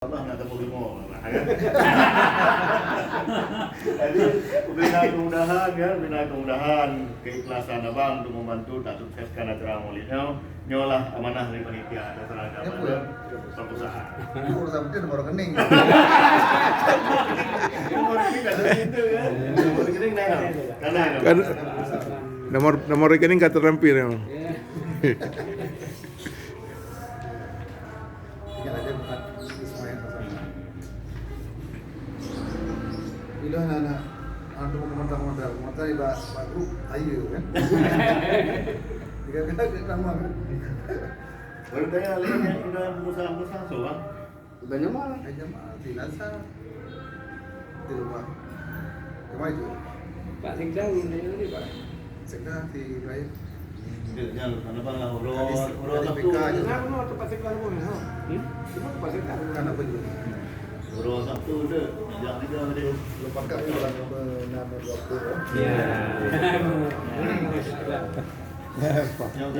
Allah nak temu demo kan. Jadi bina kemudahan keikhlasan abang untuk membantu tak sukseskan acara maulidnya. Nyolah amanah dari panitia ada seragam ada pengusaha. Urusan itu nomor rekening. Nomor rekening ada itu kan. Nomor rekening nah. Kan nomor rekening nggak terlampir memang. Tinggal aja bukan semuanya bersama. Bila anak untuk komentar di Pak Guru ayo kan. Jika kita sama kan. Baru tanya lainnya udah pengusaha so bang. Banyak malah. Aja mah di Lasa di rumah. Kemana itu? Pak Sekda ini Pak. Sekda di Raya. Jangan karena bang lah urut Dari satu. PK aja. Kenapa mau tempat Sekda pun? Cuma tempat Sekda. Karena apa juga? Urut satu deh. Jangan dia dia. Lupa kak orang nama waktu. Iya. Yang